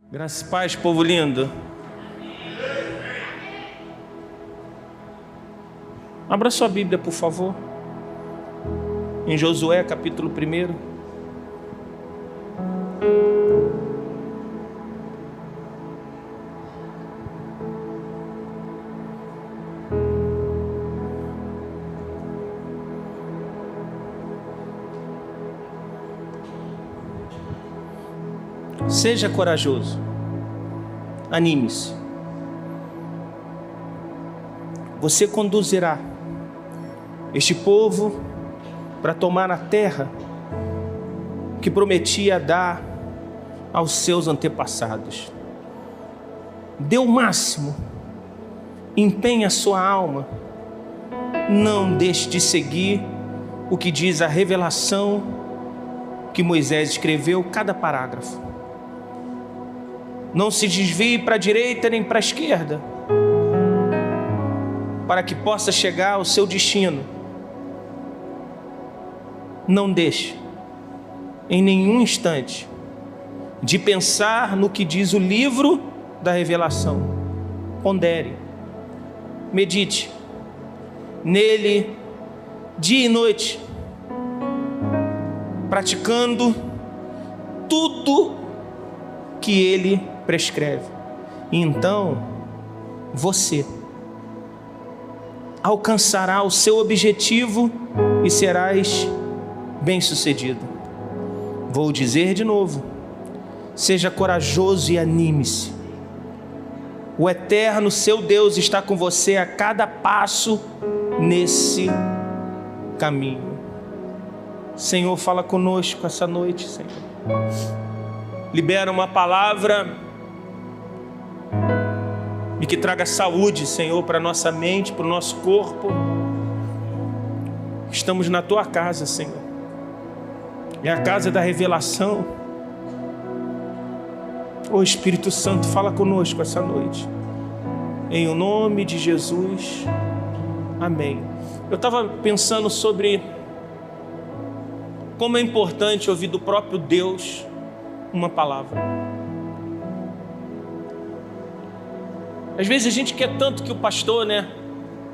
Graça e paz, povo lindo. Abra sua Bíblia, por favor. Em Josué, capítulo 1. Seja corajoso, anime-se. Você conduzirá este povo para tomar a terra que prometia dar aos seus antepassados. Dê o máximo, empenhe a sua alma, não deixe de seguir o que diz a revelação que Moisés escreveu, cada parágrafo. Não se desvie para a direita nem para a esquerda, para que possa chegar ao seu destino. Não deixe, em nenhum instante, de pensar no que diz o livro da revelação. Pondere, medite nele dia e noite, praticando tudo que ele prescreve. E então você alcançará o seu objetivo e serás bem-sucedido. Vou dizer de novo: seja corajoso e anime-se. O eterno seu Deus está com você a cada passo nesse caminho. Senhor, fala conosco essa noite, Senhor. Libera uma palavra e que traga saúde, Senhor, para nossa mente, para o nosso corpo. Estamos na tua casa, Senhor. É a casa da revelação. Ô Espírito Santo, fala conosco essa noite. Em o nome de Jesus. Amém. Eu estava pensando sobre como é importante ouvir do próprio Deus uma palavra. Às vezes a gente quer tanto que o pastor,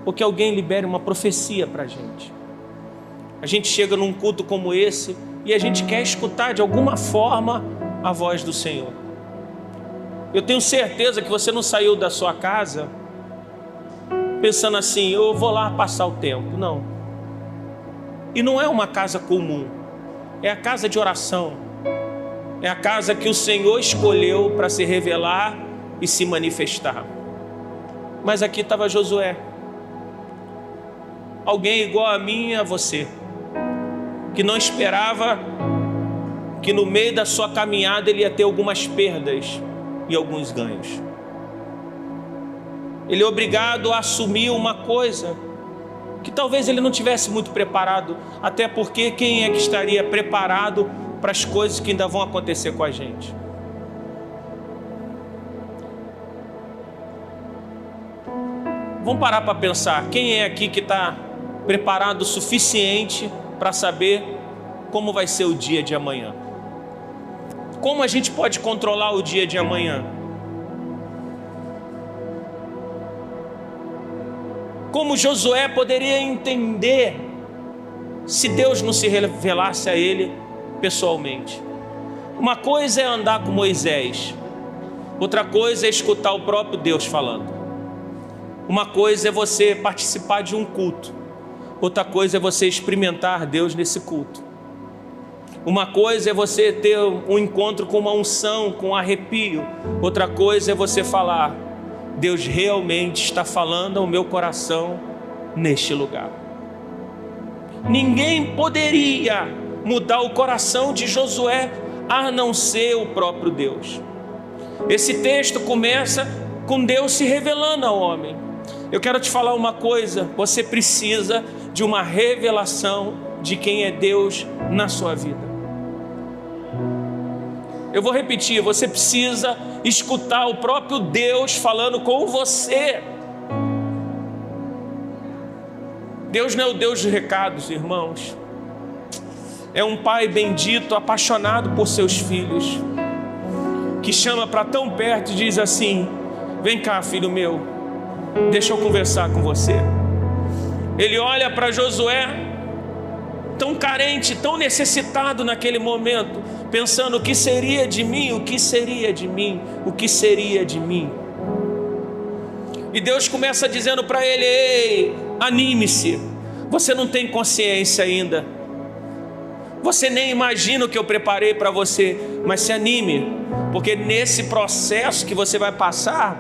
ou que alguém libere uma profecia para a gente. A gente chega num culto como esse e a gente quer escutar de alguma forma a voz do Senhor. Eu tenho certeza que você não saiu da sua casa pensando assim: eu vou lá passar o tempo. Não. E não é uma casa comum. É a casa de oração. É a casa que o Senhor escolheu para se revelar e se manifestar. Mas aqui estava Josué. Alguém igual a mim e a você, que não esperava que no meio da sua caminhada ele ia ter algumas perdas e alguns ganhos. Ele é obrigado a assumir uma coisa que talvez ele não tivesse muito preparado, até porque quem é que estaria preparado para as coisas que ainda vão acontecer com a gente? Vamos parar para pensar, quem é aqui que está preparado o suficiente para saber como vai ser o dia de amanhã? Como a gente pode controlar o dia de amanhã? Como Josué poderia entender se Deus não se revelasse a ele pessoalmente? Uma coisa é andar com Moisés, outra coisa é escutar o próprio Deus falando. Uma coisa é você participar de um culto, outra coisa é você experimentar Deus nesse culto. Uma coisa é você ter um encontro com uma unção, com um arrepio. Outra coisa é você falar: Deus realmente está falando ao meu coração neste lugar. Ninguém poderia mudar o coração de Josué a não ser o próprio Deus. Esse texto começa com Deus se revelando ao homem. Eu quero te falar uma coisa: você precisa de uma revelação de quem é Deus na sua vida. Eu vou repetir, você precisa escutar o próprio Deus falando com você. Deus não é o Deus de recados, irmãos. É um pai bendito, apaixonado por seus filhos. que chama para tão perto e diz assim: vem cá, filho meu, deixa eu conversar com você. Ele olha para Josué, tão carente, tão necessitado naquele momento, pensando: o que seria de mim, o que seria de mim, o que seria de mim? E Deus começa dizendo para ele: ei, anime-se, você não tem consciência ainda, você nem imagina o que eu preparei para você, mas se anime, porque nesse processo que você vai passar,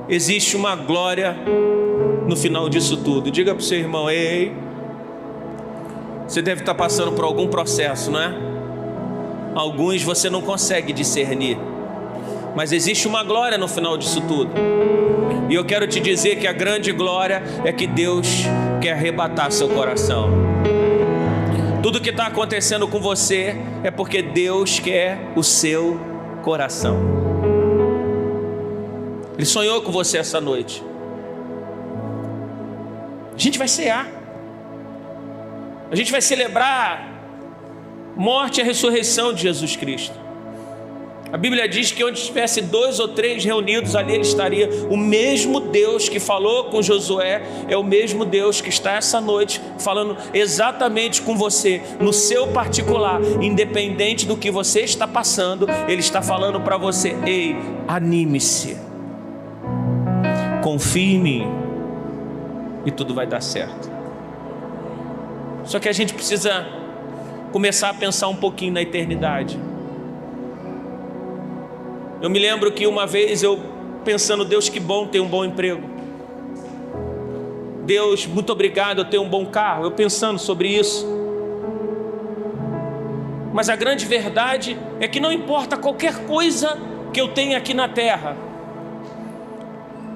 existe uma glória no final disso tudo. Diga para o seu irmão: ei, você deve estar passando por algum processo, não é? Alguns você não consegue discernir, mas existe uma glória no final disso tudo. E eu quero te dizer que a grande glória é que Deus quer arrebatar seu coração. Tudo que está acontecendo com você é porque Deus quer o seu coração. Ele sonhou com você essa noite. A gente vai cear, a gente vai celebrar a morte e a ressurreição de Jesus Cristo. A Bíblia diz que onde estivesse 2 ou 3 reunidos, ali ele estaria. O mesmo Deus que falou com Josué é o mesmo Deus que está essa noite falando exatamente com você, no seu particular, independente do que você está passando. Ele está falando para você: ei, anime-se, confie em mim e tudo vai dar certo. Só que a gente precisa começar a pensar um pouquinho na eternidade. Eu me lembro que uma vez eu pensando: Deus, que bom ter um bom emprego. Deus, muito obrigado, eu tenho um bom carro. Eu pensando sobre isso. Mas a grande verdade é que não importa qualquer coisa que eu tenha aqui na terra,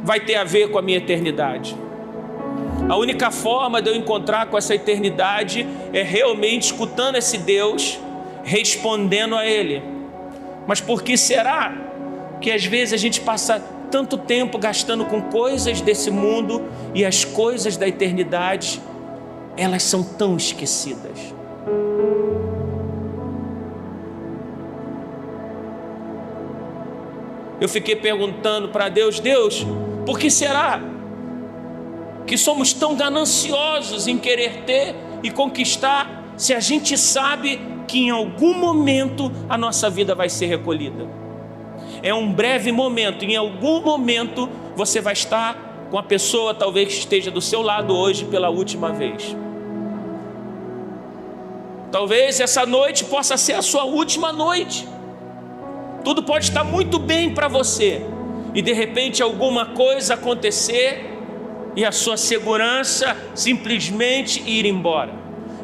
vai ter a ver com a minha eternidade. A única forma de eu encontrar com essa eternidade é realmente escutando esse Deus, respondendo a Ele. Mas por que será que às vezes a gente passa tanto tempo gastando com coisas desse mundo e as coisas da eternidade, elas são tão esquecidas? Eu fiquei perguntando para Deus: Deus, por que será que somos tão gananciosos em querer ter e conquistar, se a gente sabe que em algum momento a nossa vida vai ser recolhida? É um breve momento, em algum momento você vai estar com a pessoa talvez que esteja do seu lado hoje pela última vez. Talvez essa noite possa ser a sua última noite. Tudo pode estar muito bem para você e de repente alguma coisa acontecer e a sua segurança simplesmente ir embora.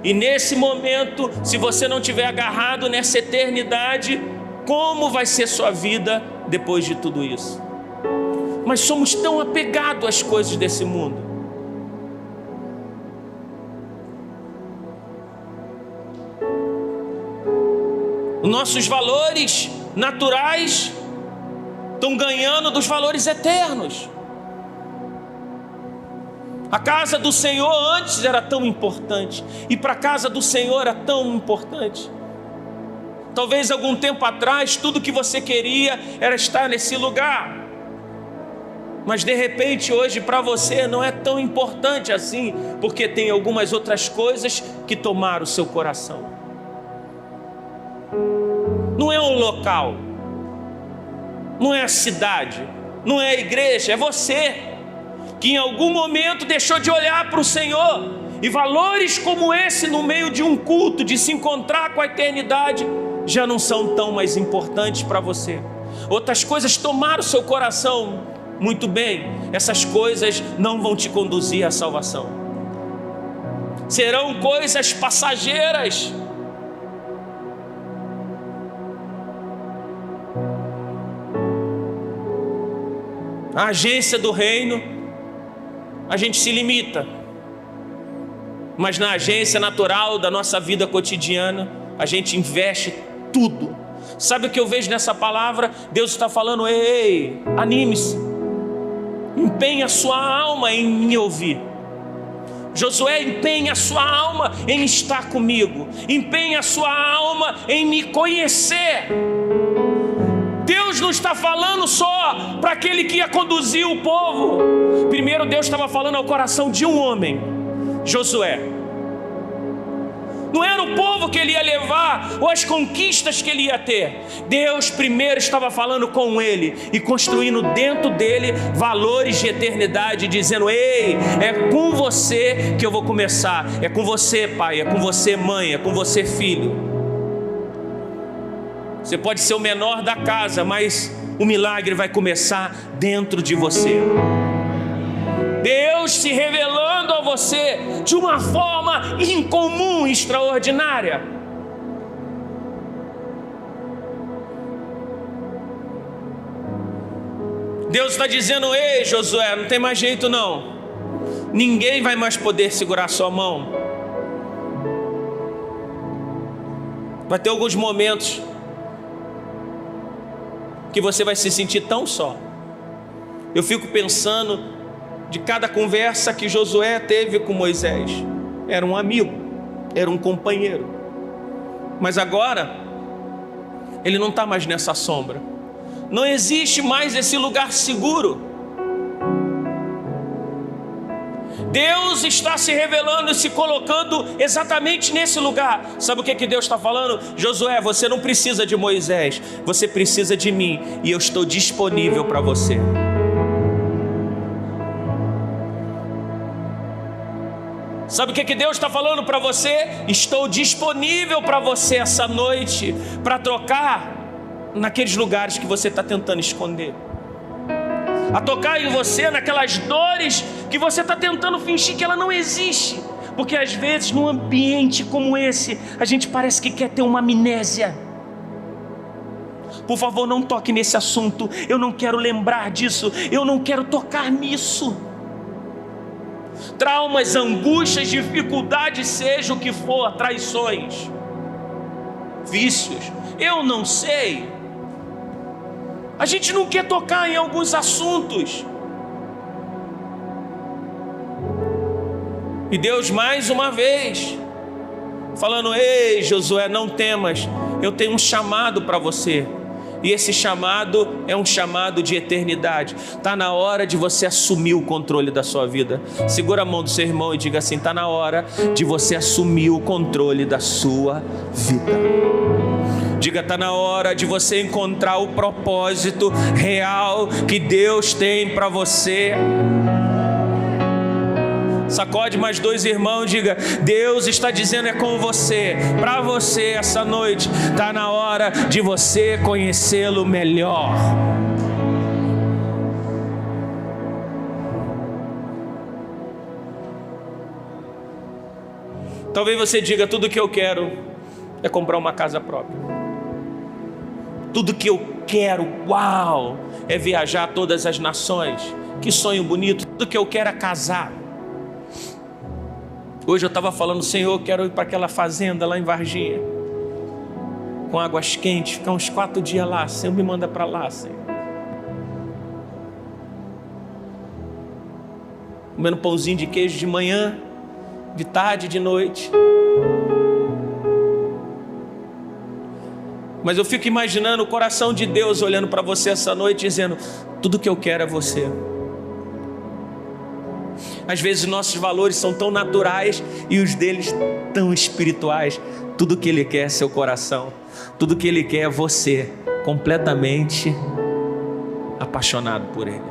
E nesse momento, se você não tiver agarrado nessa eternidade, como vai ser sua vida depois de tudo isso? Mas somos tão apegados às coisas desse mundo. Os nossos valores naturais estão ganhando dos valores eternos. A casa do Senhor antes era tão importante, e para a casa do Senhor era tão importante. Talvez algum tempo atrás tudo que você queria era estar nesse lugar, mas de repente hoje para você não é tão importante assim, porque tem algumas outras coisas que tomaram o seu coração. Não é um local, não é a cidade, não é a igreja, é você que em algum momento deixou de olhar para o Senhor. E valores como esse no meio de um culto, de se encontrar com a eternidade, já não são tão mais importantes para você. Outras coisas tomaram o seu coração. Muito bem, essas coisas não vão te conduzir à salvação. Serão coisas passageiras. A agência do reino, a gente se limita. Mas na agência natural da nossa vida cotidiana, a gente investe tudo. Sabe o que eu vejo nessa palavra? Deus está falando: ei, anime-se, empenhe a sua alma em me ouvir, Josué, empenha a sua alma em estar comigo. Empenha a sua alma em me conhecer. Deus não está falando só para aquele que ia conduzir o povo. Primeiro Deus estava falando ao coração de um homem, Josué. Não era o povo que ele ia levar, ou as conquistas que ele ia ter. Deus primeiro estava falando com ele e construindo dentro dele valores de eternidade, dizendo: ei, é com você que eu vou começar. É com você, pai, é com você, mãe, é com você, filho. Você pode ser o menor da casa, mas o milagre vai começar dentro de você. Deus se revelando a você de uma forma incomum, extraordinária. Deus está dizendo: ei, Josué, não tem mais jeito não. Ninguém vai mais poder segurar sua mão. Vai ter alguns momentos que você vai se sentir tão só. Eu fico pensando de cada conversa que Josué teve com Moisés. Era um amigo, era um companheiro. Mas agora, ele não está mais nessa sombra. Não existe mais esse lugar seguro. Deus está se revelando e se colocando exatamente nesse lugar. Sabe o que Deus está falando? Josué, você não precisa de Moisés, você precisa de mim, e eu estou disponível para você. Sabe o que Deus está falando para você? Estou disponível para você essa noite, para trocar naqueles lugares que você está tentando esconder, a tocar em você naquelas dores que você está tentando fingir que ela não existe, porque às vezes num ambiente como esse, a gente parece que quer ter uma amnésia. Por favor, não toque nesse assunto, eu não quero lembrar disso, eu não quero tocar nisso. Traumas, angústias, dificuldades, seja o que for, traições, vícios, eu não sei. A gente não quer tocar em alguns assuntos. E Deus mais uma vez falando: ei, Josué, não temas, eu tenho um chamado para você. E esse chamado é um chamado de eternidade. Está na hora de você assumir o controle da sua vida. Segura a mão do seu irmão e diga assim: está na hora de você assumir o controle da sua vida. Diga: está na hora de você encontrar o propósito real que Deus tem para você. Sacode mais dois irmãos, diga: Deus está dizendo é com você, para você essa noite. Está na hora de você conhecê-lo melhor. Talvez você diga: tudo que eu quero é comprar uma casa própria. Tudo que eu quero, uau, é viajar a todas as nações. Que sonho bonito. Tudo que eu quero é casar. Hoje eu estava falando: Senhor, eu quero ir para aquela fazenda lá em Varginha, com águas quentes, ficar uns 4 dias lá. Senhor, me manda para lá, Senhor. Comendo pãozinho de queijo de manhã, de tarde, de noite. Mas eu fico imaginando o coração de Deus olhando para você essa noite, dizendo: tudo que eu quero é você. Às vezes nossos valores são tão naturais e os deles tão espirituais. Tudo que Ele quer é seu coração. Tudo que Ele quer é você, completamente apaixonado por Ele.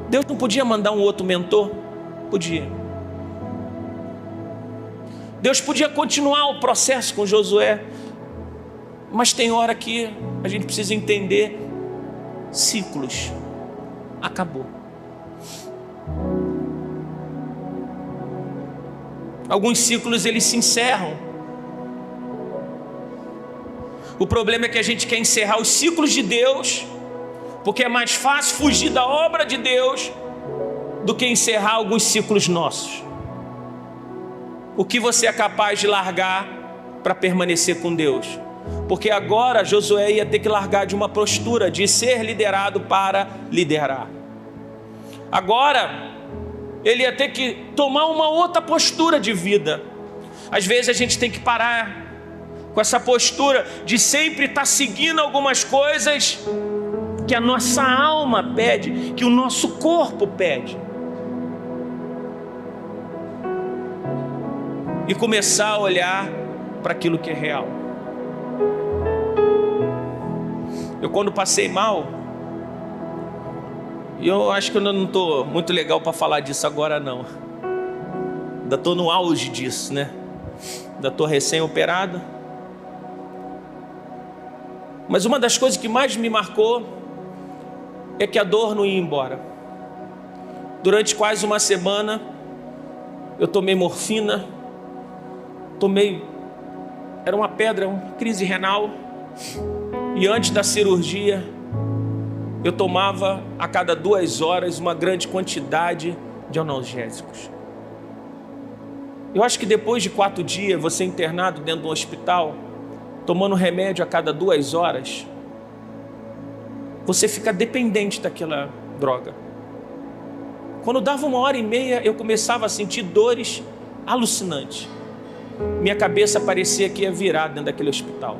Deus não podia mandar um outro mentor? Podia. Deus podia continuar o processo com Josué. Mas tem hora que a gente precisa entender: ciclos. Acabou. Alguns ciclos eles se encerram. O problema é que a gente quer encerrar os ciclos de Deus, porque é mais fácil fugir da obra de Deus do que encerrar alguns ciclos nossos. O que você é capaz de largar para permanecer com Deus? Porque agora Josué ia ter que largar de uma postura de ser liderado para liderar. Agora, ele ia ter que tomar uma outra postura de vida. Às vezes a gente tem que parar com essa postura de sempre estar seguindo algumas coisas que a nossa alma pede, que o nosso corpo pede. E começar a olhar para aquilo que é real. Eu, quando passei mal, e eu acho que eu não estou muito legal para falar disso agora não. Ainda estou no auge disso, né? Ainda estou recém-operado. Mas uma das coisas que mais me marcou é que a dor não ia embora. Durante quase uma semana, eu tomei morfina, era uma pedra, uma crise renal. E antes da cirurgia, eu tomava a cada 2 horas uma grande quantidade de analgésicos. Eu acho que depois de 4 dias, você internado dentro de um hospital, tomando remédio a cada 2 horas, você fica dependente daquela droga. Quando dava 1h30, eu começava a sentir dores alucinantes. Minha cabeça parecia que ia virar dentro daquele hospital.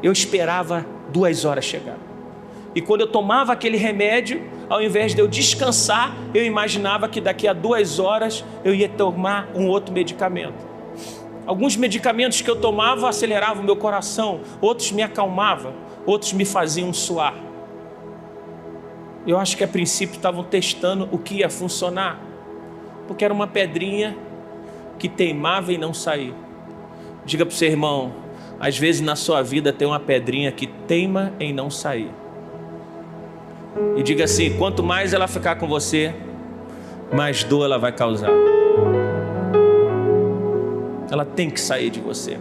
Eu esperava 2 horas chegar. E quando eu tomava aquele remédio, ao invés de eu descansar, eu imaginava que daqui a 2 horas eu ia tomar um outro medicamento. Alguns medicamentos que eu tomava aceleravam o meu coração, outros me acalmavam, outros me faziam suar. Eu acho que a princípio estavam testando o que ia funcionar, porque era uma pedrinha que teimava em não sair. Diga para o seu irmão, às vezes na sua vida tem uma pedrinha que teima em não sair. E diga assim, quanto mais ela ficar com você, mais dor ela vai causar. Ela tem que sair de você.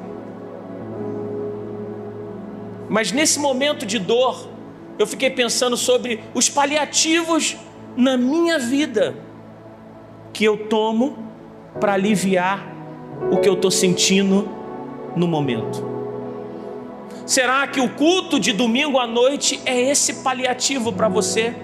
Mas nesse momento de dor, eu fiquei pensando sobre os paliativos na minha vida que eu tomo para aliviar o que eu estou sentindo no momento. Será que o culto de domingo à noite é esse paliativo para você?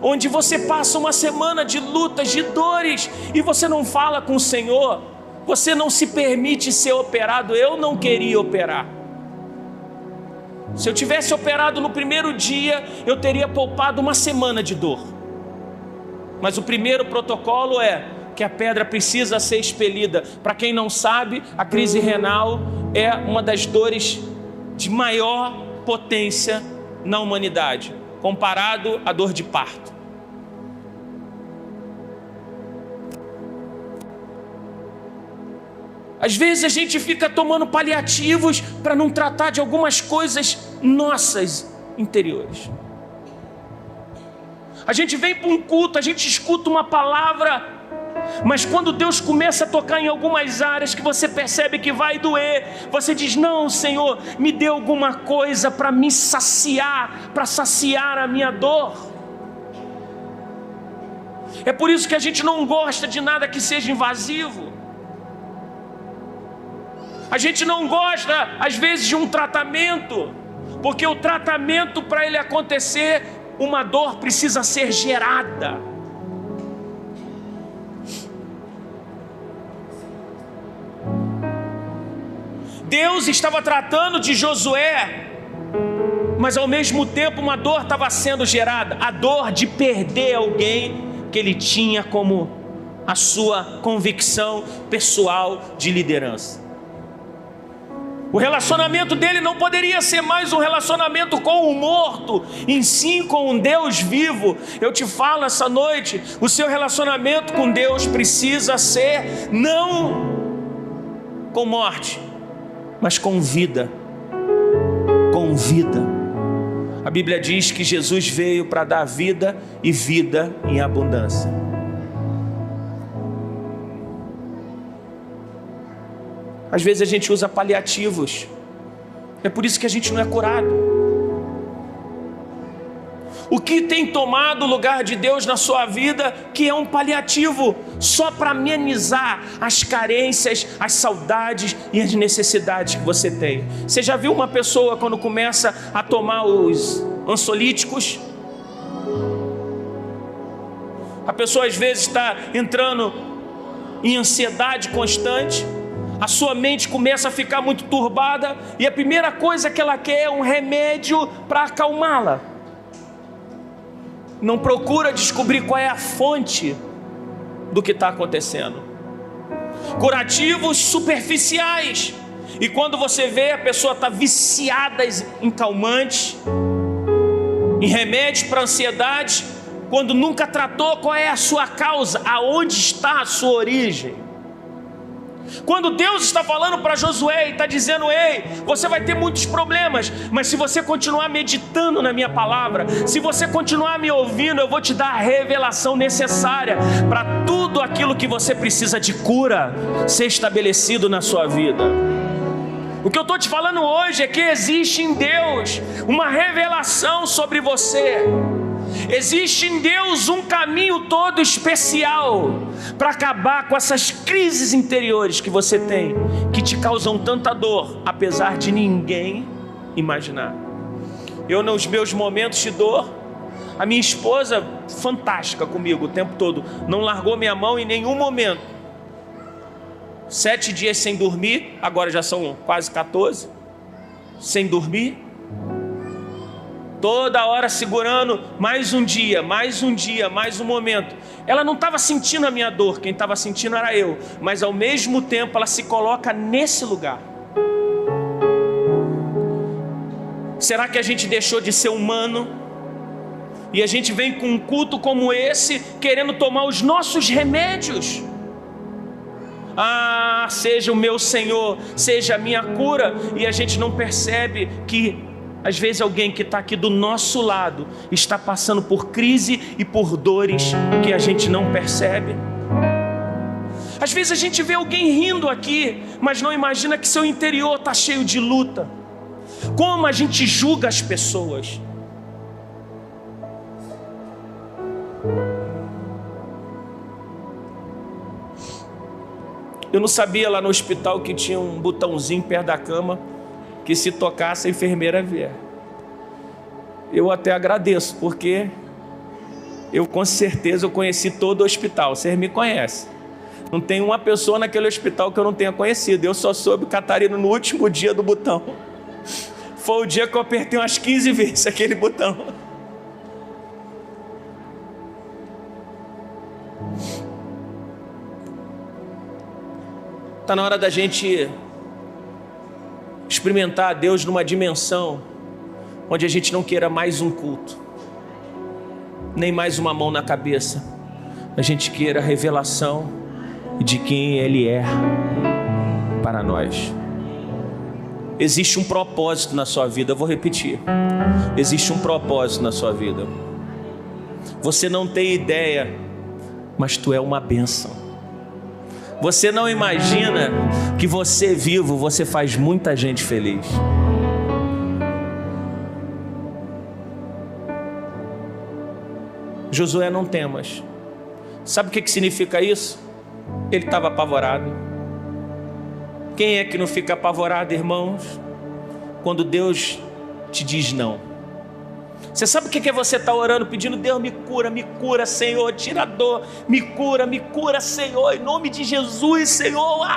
Onde você passa uma semana de lutas, de dores, e você não fala com o Senhor, você não se permite ser operado. Eu não queria operar. Se eu tivesse operado no primeiro dia, eu teria poupado uma semana de dor. Mas o primeiro protocolo é que a pedra precisa ser expelida. Para quem não sabe, a crise renal é uma das dores de maior potência na humanidade, comparado à dor de parto. Às vezes a gente fica tomando paliativos para não tratar de algumas coisas nossas interiores. A gente vem para um culto, a gente escuta uma palavra, mas quando Deus começa a tocar em algumas áreas que você percebe que vai doer, você diz, não, Senhor, me dê alguma coisa para me saciar, para saciar a minha dor. É por isso que a gente não gosta de nada que seja invasivo. A gente não gosta, às vezes, de um tratamento, porque o tratamento, para ele acontecer, uma dor precisa ser gerada. Deus estava tratando de Josué, mas ao mesmo tempo uma dor estava sendo gerada, a dor de perder alguém que ele tinha como a sua convicção pessoal de liderança. O relacionamento dele não poderia ser mais um relacionamento com o morto, em sim com um Deus vivo. Eu te falo essa noite, o seu relacionamento com Deus precisa ser não com morte, mas com vida. Com vida. A Bíblia diz que Jesus veio para dar vida e vida em abundância. Às vezes a gente usa paliativos. É por isso que a gente não é curado. O que tem tomado o lugar de Deus na sua vida, que é um paliativo, só para amenizar as carências, as saudades e as necessidades que você tem. Você já viu uma pessoa quando começa a tomar os ansiolíticos? A pessoa às vezes está entrando em ansiedade constante, a sua mente começa a ficar muito turbada e a primeira coisa que ela quer é um remédio para acalmá-la. Não procura descobrir qual é a fonte do que está acontecendo. Curativos superficiais. E quando você vê, a pessoa está viciada em calmantes, em remédios para ansiedade, quando nunca tratou qual é a sua causa, aonde está a sua origem. Quando Deus está falando para Josué e está dizendo: ei, você vai ter muitos problemas, mas se você continuar meditando na minha palavra, se você continuar me ouvindo, eu vou te dar a revelação necessária para tudo aquilo que você precisa de cura ser estabelecido na sua vida. O que eu estou te falando hoje é que existe em Deus uma revelação sobre você. Existe em Deus um caminho todo especial para acabar com essas crises interiores que você tem, que te causam tanta dor, apesar de ninguém imaginar. Eu, nos meus momentos de dor, a minha esposa, fantástica comigo o tempo todo, não largou minha mão em nenhum momento. 7 dias sem dormir, agora já são quase 14, sem dormir, toda hora segurando, mais um dia, mais um dia, mais um momento. Ela não estava sentindo a minha dor, quem estava sentindo era eu, mas ao mesmo tempo ela se coloca nesse lugar. Será que a gente deixou de ser humano? E a gente vem com um culto como esse, querendo tomar os nossos remédios? Ah, seja o meu Senhor, seja a minha cura, e a gente não percebe que às vezes alguém que está aqui do nosso lado está passando por crise e por dores que a gente não percebe. Às vezes a gente vê alguém rindo aqui, mas não imagina que seu interior está cheio de luta. Como a gente julga as pessoas. Eu não sabia lá no hospital que tinha um botãozinho perto da cama, que se tocasse a enfermeira vier. Eu até agradeço, porque eu com certeza eu conheci todo o hospital. Vocês me conhecem. Não tem uma pessoa naquele hospital que eu não tenha conhecido. Eu só soube Catarina no último dia do botão. Foi o dia que eu apertei umas 15 vezes aquele botão. Está na hora da gente experimentar a Deus numa dimensão onde a gente não queira mais um culto, nem mais uma mão na cabeça. A gente queira a revelação de quem Ele é para nós. Existe um propósito na sua vida, eu vou repetir. Existe um propósito na sua vida. Você não tem ideia, mas tu é uma bênção. Você não imagina que você vivo, você faz muita gente feliz. Josué, não temas. Sabe o que significa isso? Ele estava apavorado. Quem é que não fica apavorado, irmãos, quando Deus te diz não? Você sabe o que é você estar orando, pedindo: Deus, me cura, Senhor, tira a dor, me cura, Senhor, em nome de Jesus, Senhor.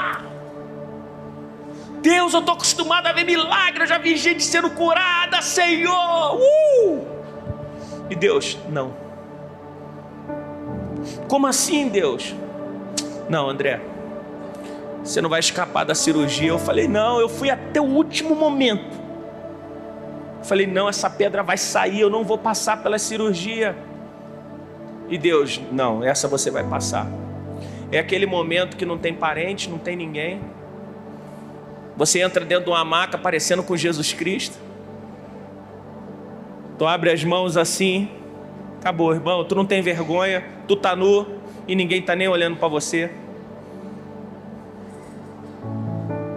Deus, eu estou acostumado a ver milagre, eu já vi gente sendo curada, Senhor. E Deus, não. Como assim, Deus? Não, André, você não vai escapar da cirurgia. Eu falei: não, eu fui até o último momento. Falei: não, essa pedra vai sair, eu não vou passar pela cirurgia. E Deus: não, essa você vai passar. É aquele momento que não tem parente, não tem ninguém. Você entra dentro de uma maca parecendo com Jesus Cristo. Tu abre as mãos assim, acabou, irmão, tu não tem vergonha, tu tá nu e ninguém tá nem olhando para você.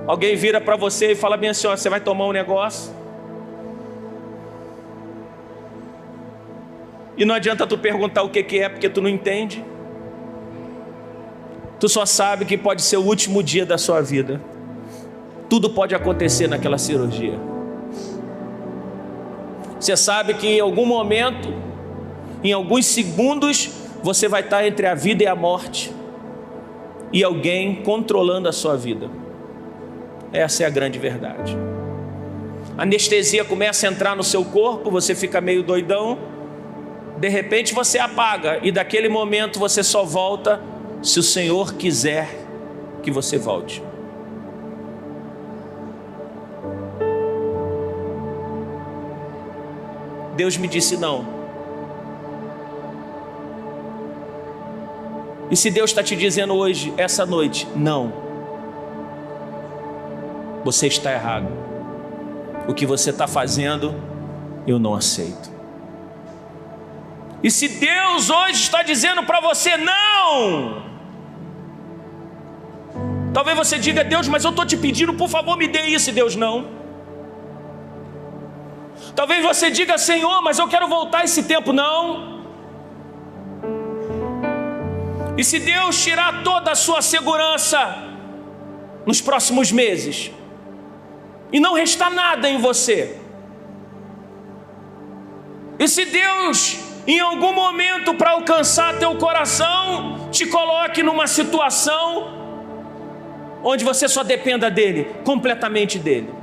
Alguém vira para você e fala bem assim: ó, você vai tomar um negócio. E não adianta tu perguntar o que é, porque tu não entende. Tu só sabe que pode ser o último dia da sua vida. Tudo pode acontecer naquela cirurgia. Você sabe que em algum momento, em alguns segundos, você vai estar entre a vida e a morte, e alguém controlando a sua vida. Essa é a grande verdade. A anestesia começa a entrar no seu corpo, você fica meio doidão, de repente você apaga, e daquele momento você só volta se o Senhor quiser que você volte. Deus me disse não. E se Deus está te dizendo hoje, essa noite, não, você está errado. O que você está fazendo, eu não aceito. E se Deus hoje está dizendo para você não, talvez você diga: Deus, mas eu estou te pedindo, por favor me dê isso. E Deus: não. Talvez você diga: Senhor, mas eu quero voltar esse tempo. Não. E se Deus tirar toda a sua segurança nos próximos meses e não restar nada em você, e se Deus em algum momento, para alcançar teu coração, te coloque numa situação onde você só dependa dele, completamente dele.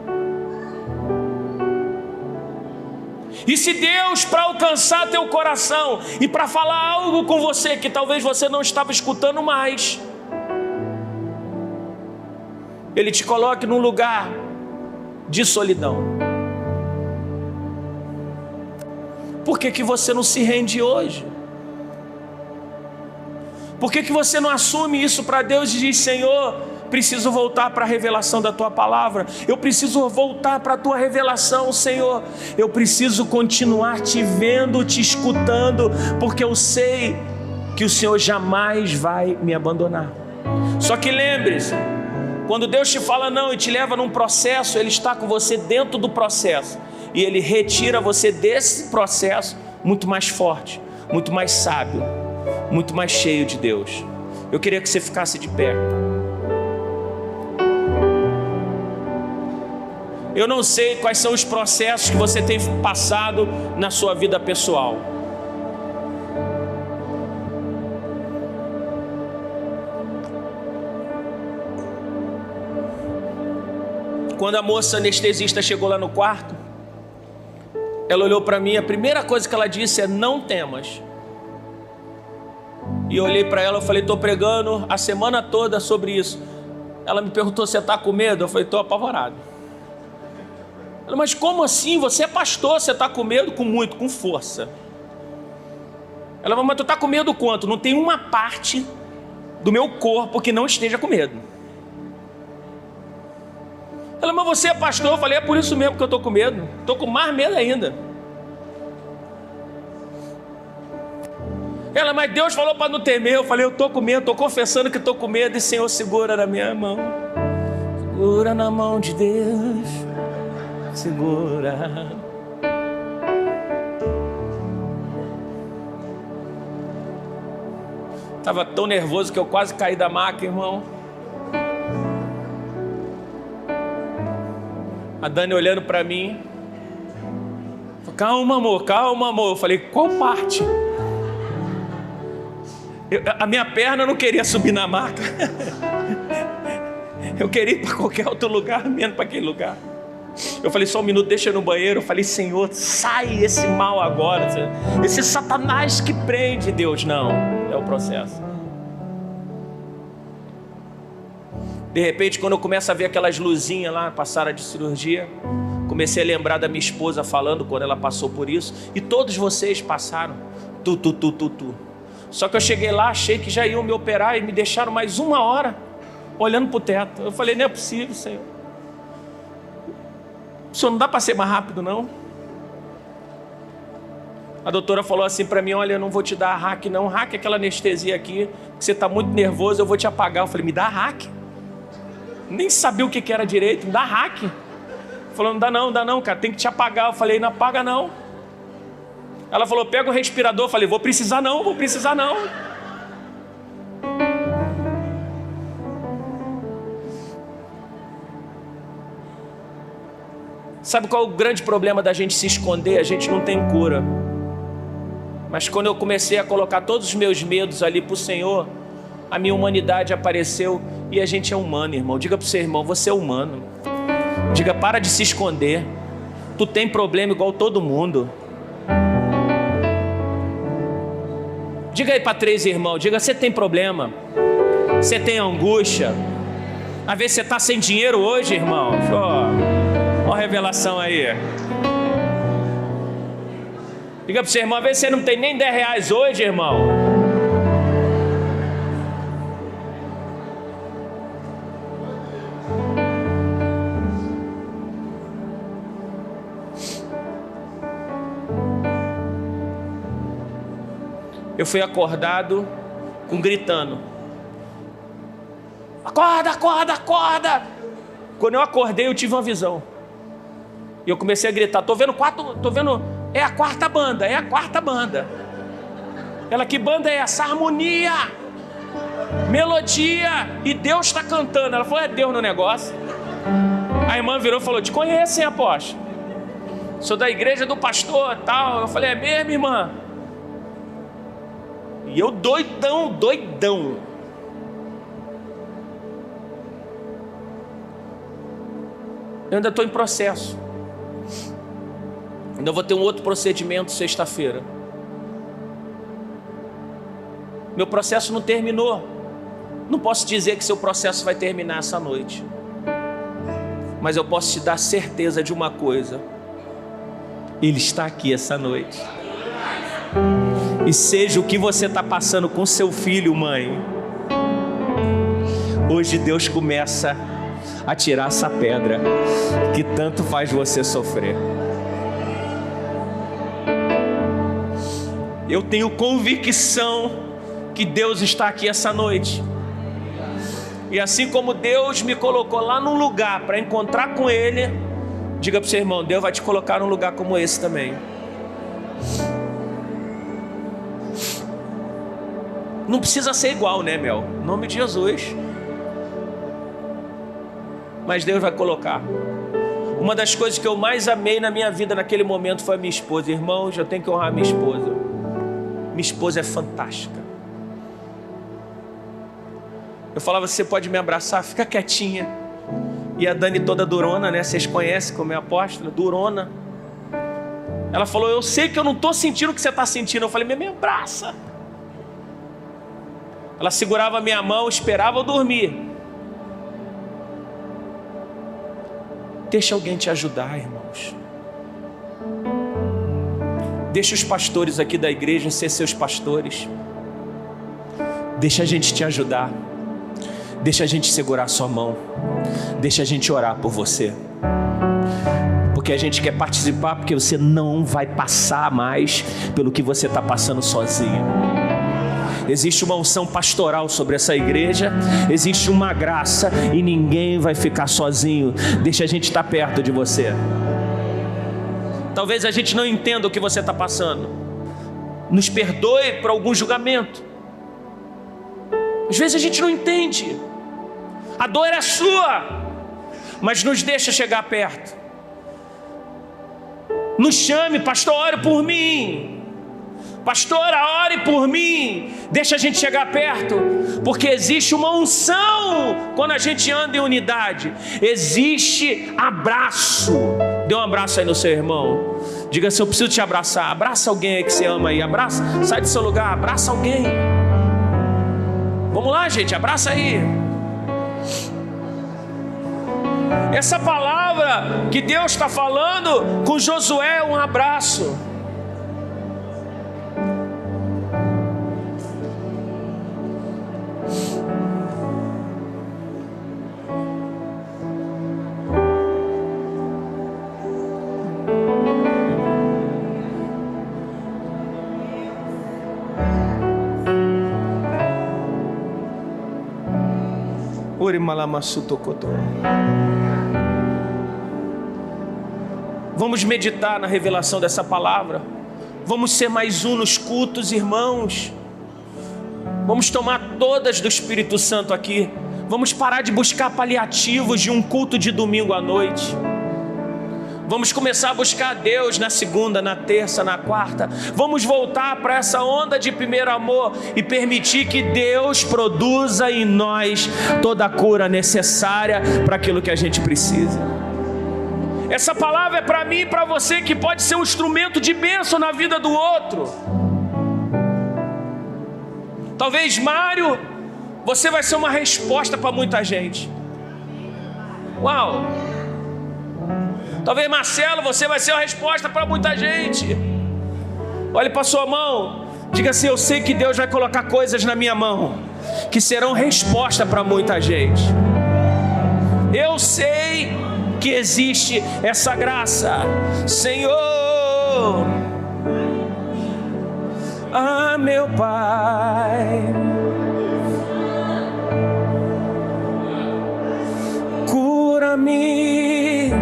E se Deus, para alcançar teu coração e para falar algo com você que talvez você não estava escutando mais, Ele te coloque num lugar de solidão, por que você não se rende hoje? Por que você não assume isso para Deus e diz: Senhor, preciso voltar para a revelação da Tua palavra, eu preciso voltar para a Tua revelação, Senhor, eu preciso continuar te vendo, te escutando, porque eu sei que o Senhor jamais vai me abandonar. Só que lembre-se, quando Deus te fala não e te leva num processo, Ele está com você dentro do processo, e Ele retira você desse processo muito mais forte, muito mais sábio, muito mais cheio de Deus. Eu queria que você ficasse de pé. Eu não sei quais são os processos que você tem passado na sua vida pessoal. Quando a moça anestesista chegou lá no quarto, ela olhou para mim, a primeira coisa que ela disse é: não temas. E eu olhei para ela e falei: estou pregando a semana toda sobre isso. Ela me perguntou: você está com medo? Eu falei: estou apavorado. Ela: mas como assim? Você é pastor, você está com medo? Com força. Ela falou: mas tu está com medo quanto? Não tem uma parte do meu corpo que não esteja com medo. Ela: mas você é pastor? Eu falei: é por isso mesmo que eu estou com medo. Estou com mais medo ainda. Ela: mas Deus falou para não temer. Eu falei: eu estou com medo, estou confessando que estou com medo. E Senhor, segura na minha mão. Segura na mão de Deus. Segura. Estava tão nervoso que eu quase caí da maca, irmão. A Dani olhando para mim: calma amor, calma amor. Eu falei: qual parte? A minha perna não queria subir na maca. Eu queria ir para qualquer outro lugar, menos para aquele lugar. Eu falei: só um minuto, deixa eu ir no banheiro. Eu falei: Senhor, sai esse mal agora, esse Satanás que prende. Deus: não, é o processo. De repente, quando eu começo a ver aquelas luzinhas lá, passaram de cirurgia, comecei a lembrar da minha esposa falando quando ela passou por isso. E todos vocês passaram. Tu. Só que eu cheguei lá, achei que já iam me operar e me deixaram mais 1 hora olhando para o teto. Eu falei: não é possível, Senhor. O Senhor não dá para ser mais rápido, não? A doutora falou assim para mim: olha, eu não vou te dar hack não. Hack é aquela anestesia aqui, que você está muito nervoso, eu vou te apagar. Eu falei: me dá hack? Nem sabia o que era direito, me dá hack. Falou: não dá não, cara, tem que te apagar. Eu falei: não apaga não. Ela falou: pega o respirador. Eu falei: vou precisar não. Sabe qual é o grande problema da gente se esconder? A gente não tem cura, Mas quando eu comecei a colocar todos os meus medos ali para o Senhor, a minha humanidade apareceu. E a gente é humano, irmão. Diga para o seu irmão, você é humano. Diga, para de se esconder. Tu tem problema igual todo mundo. Diga aí para 3 irmãos, diga, você tem problema. Você tem angústia. Às vezes você está sem dinheiro hoje, irmão. Ó a revelação aí. Diga para o seu irmão, às vezes você não tem nem 10 reais hoje, irmão. Eu fui acordado com gritando. Acorda, acorda, acorda. Quando eu acordei, eu tive uma visão. E eu comecei a gritar, tô vendo, é a quarta banda, é a quarta banda. Ela, que banda é essa? Harmonia, melodia, e Deus está cantando. Ela falou, é Deus no negócio. A irmã virou e falou, te conheço, hein, apóstolo? Sou da igreja do pastor e tal. Eu falei, é mesmo, irmã? E eu doidão. Eu ainda estou em processo. Ainda vou ter um outro procedimento sexta-feira. Meu processo não terminou. Não posso dizer que seu processo vai terminar essa noite. Mas eu posso te dar certeza de uma coisa. Ele está aqui essa noite. E seja o que você está passando com seu filho, mãe, hoje Deus começa a tirar essa pedra que tanto faz você sofrer. Eu tenho convicção que Deus está aqui essa noite. E assim como Deus me colocou lá num lugar para encontrar com Ele, diga para o seu irmão, Deus vai te colocar num lugar como esse também. Não precisa ser igual, né, Mel? Em nome de Jesus. Mas Deus vai colocar. Uma das coisas que eu mais amei na minha vida naquele momento foi a minha esposa. Irmãos, eu tenho que honrar minha esposa. Minha esposa é fantástica. Eu falava, você pode me abraçar? Fica quietinha. E a Dani toda durona, né? Vocês conhecem como é apóstola? Durona. Ela falou, eu sei que eu não estou sentindo o que você está sentindo. Eu falei, me abraça. Ela segurava a minha mão, esperava eu dormir. Deixa alguém te ajudar, irmãos. Deixa os pastores aqui da igreja ser seus pastores. Deixa a gente te ajudar. Deixa a gente segurar a sua mão. Deixa a gente orar por você. Porque a gente quer participar, porque você não vai passar mais pelo que você está passando sozinho. Existe uma unção pastoral sobre essa igreja, existe uma graça e ninguém vai ficar sozinho. Deixa a gente estar perto de você. Talvez a gente não entenda o que você está passando. Nos perdoe por algum julgamento. Às vezes a gente não entende. A dor é sua, mas nos deixa chegar perto. Nos chame, pastor, ore por mim. Pastora, ore por mim. Deixa a gente chegar perto. Porque existe uma unção quando a gente anda em unidade. Existe abraço. Dê um abraço aí no seu irmão. Diga assim, eu preciso te abraçar. Abraça alguém aí que você ama aí. Abraça, sai do seu lugar, abraça alguém. Vamos lá, gente, abraça aí. Essa palavra que Deus está falando com Josué é um abraço. Vamos meditar na revelação dessa palavra. Vamos ser mais um nos cultos, irmãos. Vamos tomar todas do Espírito Santo aqui. Vamos parar de buscar paliativos de um culto de domingo à noite. Vamos começar a buscar a Deus na segunda, na terça, na quarta. Vamos voltar para essa onda de primeiro amor e permitir que Deus produza em nós toda a cura necessária para aquilo que a gente precisa. Essa palavra é para mim e para você, que pode ser um instrumento de bênção na vida do outro. Talvez, Mário, você vai ser uma resposta para muita gente. Uau! Talvez, Marcelo, você vai ser uma resposta para muita gente. Olhe para sua mão, diga assim: eu sei que Deus vai colocar coisas na minha mão que serão resposta para muita gente. Eu sei que existe essa graça, Senhor. Ah, meu Pai, cura-me,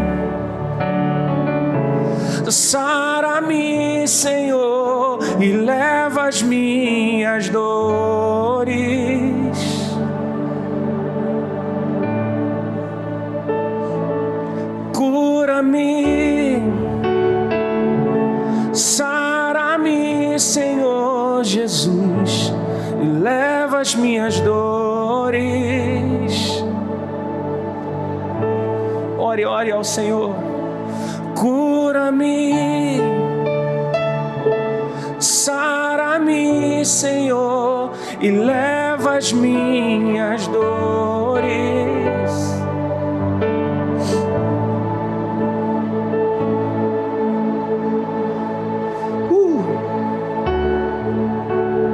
sara-me, Senhor, e leva as minhas dores. Cura-me, sara-me, Senhor Jesus, e leva as minhas dores. Ore, ore ao Senhor. Cura-me, sara-me, Senhor, e leva as minhas dores.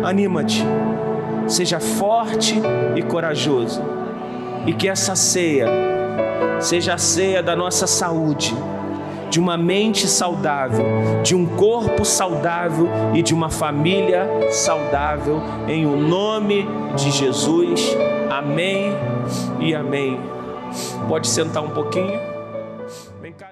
Anima-te, seja forte e corajoso, e que essa ceia seja a ceia da nossa saúde, de uma mente saudável, de um corpo saudável e de uma família saudável, em o nome de Jesus. Amém e amém. Pode sentar um pouquinho. Vem cá.